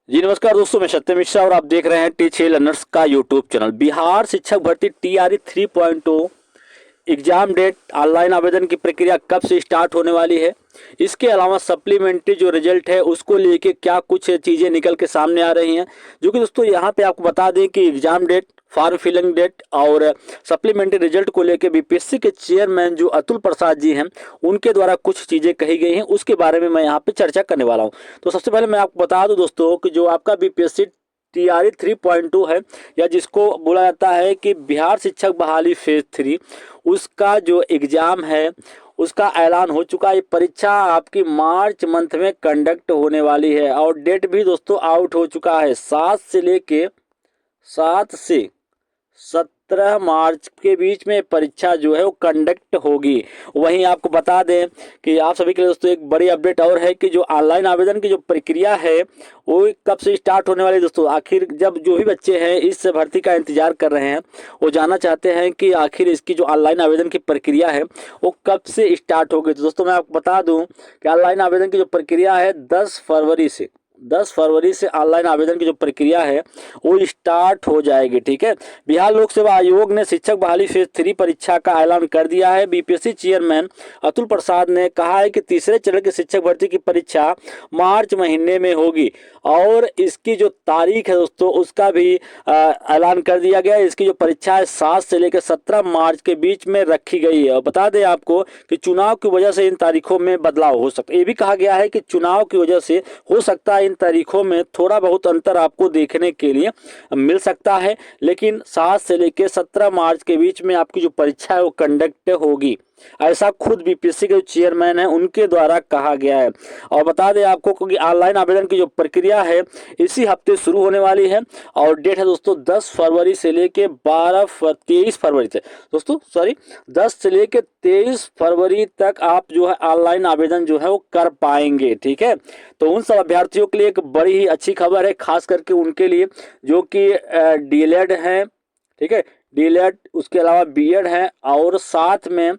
जी नमस्कार दोस्तों, मैं सत्यम मिश्रा और आप देख रहे हैं टी6 लर्नर्स का यूट्यूब चैनल। बिहार शिक्षक भर्ती टीआरई 3.0 एग्जाम डेट, ऑनलाइन आवेदन की प्रक्रिया कब से स्टार्ट होने वाली है, इसके अलावा सप्लीमेंट्री जो रिजल्ट है उसको लेके क्या कुछ चीज़ें निकल के सामने आ रही हैं। जो कि दोस्तों यहाँ पे आपको बता दें कि exam date, form filling date और सप्लीमेंट्री रिजल्ट को लेके बीपीएससी के चेयरमैन जो अतुल प्रसाद जी हैं उनके द्वारा कुछ चीज़ें कही गई हैं, उसके बारे में मैं यहाँ पे चर्चा करने वाला हूँ। तो सबसे पहले मैं आपको बता दूं दोस्तों कि जो आपका बीपीएससी टीआरई 3.2 है, या जिसको बोला जाता है कि बिहार शिक्षक बहाली फेज 3, उसका जो एग्ज़ाम है उसका ऐलान हो चुका है। ये परीक्षा आपकी मार्च मंथ में कंडक्ट होने वाली है और डेट भी दोस्तों आउट हो चुका है। 7 से 17 मार्च के बीच में परीक्षा जो है वो कंडक्ट होगी। वहीं आपको बता दें कि आप सभी के लिए दोस्तों एक बड़ी अपडेट और है कि जो ऑनलाइन आवेदन की जो प्रक्रिया है वो कब से स्टार्ट होने वाली है दोस्तों। आखिर जब जो भी बच्चे हैं इस भर्ती का इंतजार कर रहे हैं, वो जानना चाहते हैं कि आखिर इसकी जो ऑनलाइन आवेदन की प्रक्रिया है वो कब से स्टार्ट होगी। तो दोस्तों मैं आपको बता दूं कि ऑनलाइन आवेदन की जो प्रक्रिया है 10 फरवरी से ऑनलाइन आवेदन की जो प्रक्रिया है वो स्टार्ट हो जाएगी। ठीक है, बिहार लोक सेवा आयोग ने शिक्षक बहाली फेज 3 परीक्षा का ऐलान कर दिया है। बीपीएससी चेयरमैन अतुल प्रसाद ने कहा है कि तीसरे चरण की शिक्षक भर्ती की परीक्षा मार्च महीने में होगी और इसकी जो तारीख है दोस्तों उसका भी ऐलान कर दिया गया है। इसकी जो परीक्षा है 7 से लेकर 17 मार्च के बीच में रखी गई है। और बता दें आपको कि चुनाव की वजह से इन तारीखों में बदलाव हो सकता है। ये भी कहा गया है कि चुनाव की वजह से हो सकता है इन तारीखों में थोड़ा बहुत अंतर आपको देखने के लिए मिल सकता है, लेकिन 7 से लेकर 17 मार्च के बीच में आपकी जो परीक्षा है वो कंडक्ट होगी, ऐसा खुद बीपीएससी के जो चेयरमैन है उनके द्वारा कहा गया है। और बता दें आपको कि ऑनलाइन आवेदन की जो प्रक्रिया है इसी हफ्ते शुरू होने वाली है और डेट है दोस्तों 10 फरवरी से लेके 23 फरवरी तक दोस्तों 10 से लेके 23 फरवरी तक आप जो है ऑनलाइन आवेदन जो है वो कर पाएंगे। ठीक है, तो उन सब अभ्यर्थियों के लिए एक बड़ी ही अच्छी खबर है, खास करके उनके लिए जो कि डीएलएड है। ठीक है, डीएलएड उसके अलावा बीएड है और साथ में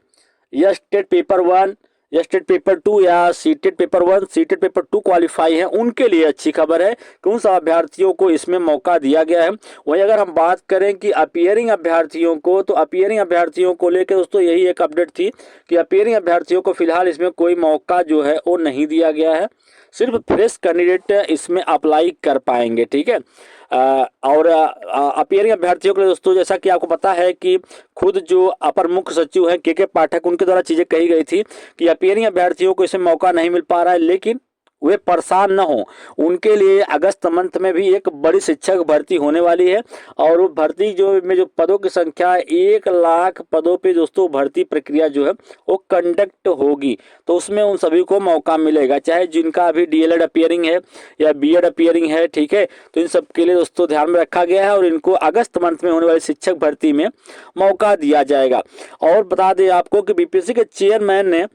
या स्टेट पेपर 1 या स्टेट पेपर 2 या CTET paper 1 CTET paper 2 qualify है, उनके लिए अच्छी खबर है कि उन सब अभ्यर्थियों को इसमें मौका दिया गया है। वहीं अगर हम बात करें कि अपियरिंग अभ्यर्थियों को, तो अपियरिंग अभ्यर्थियों को लेकर दोस्तों यही एक अपडेट थी कि अपियरिंग अभ्यर्थियों को फिलहाल इसमें कोई मौका जो है वो नहीं दिया गया है, सिर्फ फ्रेश कैंडिडेट इसमें अप्लाई कर पाएंगे। ठीक है, और अपियरिंग अभ्यर्थियों के लिए दोस्तों जैसा कि आपको पता है कि खुद जो अपर मुख्य सचिव हैं के पाठक, उनके द्वारा चीज़ें कही गई थी कि अपियरिंग अभ्यर्थियों को इसमें मौका नहीं मिल पा रहा है, लेकिन वे परेशान न हो, उनके लिए अगस्त मंथ में भी एक बड़ी शिक्षक भर्ती होने वाली है और वो भर्ती जो पदों की संख्या 1 लाख पदों पे दोस्तों भर्ती प्रक्रिया जो है वो कंडक्ट होगी। तो उसमें उन सभी को मौका मिलेगा, चाहे जिनका अभी डीएलएड अपियरिंग है या बीएड अपियरिंग है। ठीक है, तो इन सब के लिए दोस्तों ध्यान में रखा गया है और इनको अगस्त मंथ में होने वाली शिक्षक भर्ती में मौका दिया जाएगा। और बता दें आपको कि बीपीएससी के चेयरमैन ने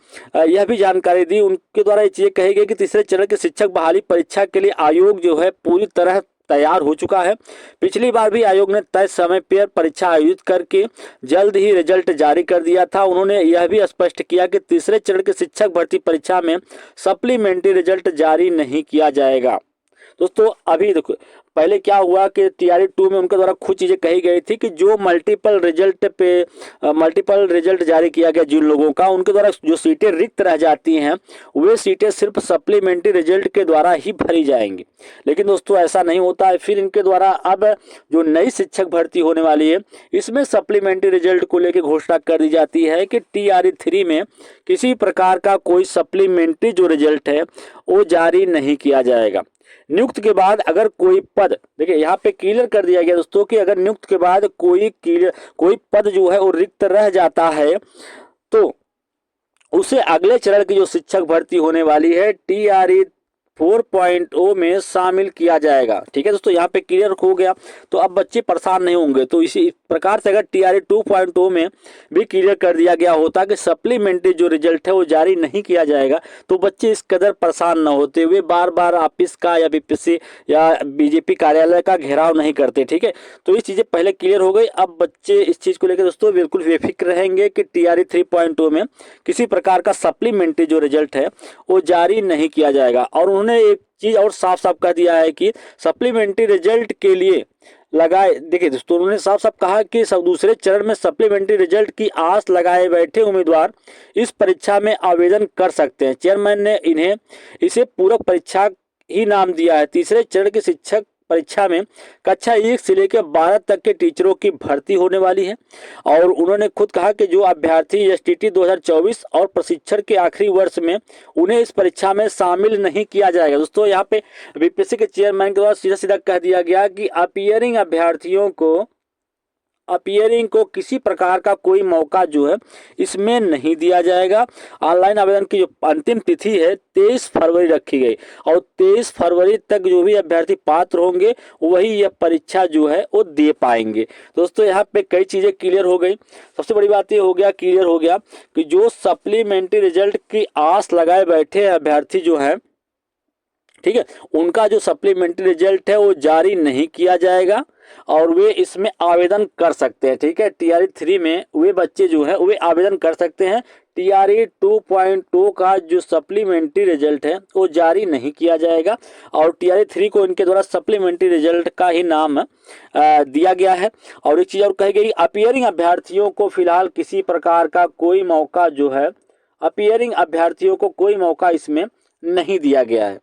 यह भी जानकारी दी, उनके द्वारा ये चीज़ें कही गई कि तीसरे चरण के शिक्षक बहाली परीक्षा के लिए आयोग जो है पूरी तरह तैयार हो चुका है। पिछली बार भी आयोग ने तय समय पर परीक्षा आयोजित करके जल्द ही रिजल्ट जारी कर दिया था। उन्होंने यह भी स्पष्ट किया कि तीसरे चरण के शिक्षक भर्ती परीक्षा में सप्लीमेंट्री रिजल्ट जारी नहीं किया जाएगा। दोस्तों अभी देखो, पहले क्या हुआ कि टीआरई 2 में उनके द्वारा खुद चीज़ें कही गई थी कि जो मल्टीपल रिजल्ट जारी किया गया जिन लोगों का, उनके द्वारा जो सीटें रिक्त रह जाती हैं वे सीटें सिर्फ सप्लीमेंट्री रिजल्ट के द्वारा ही भरी जाएंगी। लेकिन दोस्तों ऐसा नहीं होता है, फिर इनके द्वारा अब जो नई शिक्षक भर्ती होने वाली है इसमें सप्लीमेंट्री रिजल्ट को लेकर घोषणा कर दी जाती है कि टीआरई 3 में किसी प्रकार का कोई सप्लीमेंट्री जो रिजल्ट है वो जारी नहीं किया जाएगा। नियुक्त के बाद अगर कोई पद, देखिए यहाँ पे क्लियर कर दिया गया दोस्तों कि अगर नियुक्त के बाद कोई पद जो है वो रिक्त रह जाता है तो उसे अगले चरण की जो शिक्षक भर्ती होने वाली है टीआरई 4.0 में शामिल किया जाएगा। ठीक है दोस्तों, यहाँ पे क्लियर हो गया, तो अब बच्चे परेशान नहीं होंगे। तो इसी प्रकार से अगर टीआरई 2.0 में भी क्लियर कर दिया गया होता कि सप्लीमेंट्री जो रिजल्ट है वो जारी नहीं किया जाएगा, तो बच्चे इस कदर परेशान न होते, वे बार बार ऑफिस का या बीपीएससी या बीजेपी कार्यालय का घेराव नहीं करते। ठीक है, तो ये चीज़ें पहले क्लियर हो गई। अब बच्चे इस चीज़ को लेकर दोस्तों बिल्कुल बेफिक्र रहेंगे कि टीआरई 3.0 में किसी प्रकार का सप्लीमेंट्री जो रिजल्ट है वो जारी नहीं किया जाएगा। और उन्होंने एक चीज़ और साफ साफ कह दिया है कि सप्लीमेंट्री रिजल्ट के लिए लगाए, देखिए दोस्तों उन्होंने साफ साफ कहा कि सब दूसरे चरण में सप्लीमेंट्री रिजल्ट की आस लगाए बैठे उम्मीदवार इस परीक्षा में आवेदन कर सकते हैं। चेयरमैन ने इन्हें इसे पूरक परीक्षा ही नाम दिया है। तीसरे चरण की शिक्षक परीक्षा में कक्षा 1 से लेकर 12 तक के टीचरों की भर्ती होने वाली है और उन्होंने खुद कहा कि जो अभ्यर्थी एसटीटी 2024 और प्रशिक्षण के आखिरी वर्ष में उन्हें इस परीक्षा में शामिल नहीं किया जाएगा। दोस्तों यहाँ पे बीपीएससी के चेयरमैन के द्वारा सीधा सीधा कह दिया गया कि अपीयरिंग को किसी प्रकार का कोई मौका जो है इसमें नहीं दिया जाएगा। ऑनलाइन आवेदन की जो अंतिम तिथि है 23 फरवरी रखी गई और 23 फरवरी तक जो भी अभ्यर्थी पात्र होंगे वही यह परीक्षा जो है वो दे पाएंगे। दोस्तों यहाँ पे कई चीज़ें क्लियर हो गई। सबसे बड़ी बात ये क्लियर हो गया कि जो सप्लीमेंट्री रिजल्ट की आस लगाए बैठे अभ्यर्थी जो है, ठीक है, उनका जो सप्लीमेंट्री रिजल्ट है वो जारी नहीं किया जाएगा और वे इसमें आवेदन कर सकते हैं। ठीक है, टीआरई 3 में वे बच्चे जो है वे आवेदन कर सकते हैं। टीआरई 2.2 का जो सप्लीमेंट्री रिजल्ट है वो जारी नहीं किया जाएगा और टीआरई 3 को इनके द्वारा सप्लीमेंट्री रिजल्ट का ही नाम दिया गया है। और एक चीज़ और कही गई, अपीयरिंग अभ्यर्थियों को फिलहाल किसी प्रकार का कोई मौका जो है, अपीयरिंग अभ्यर्थियों को कोई मौका इसमें नहीं दिया गया है।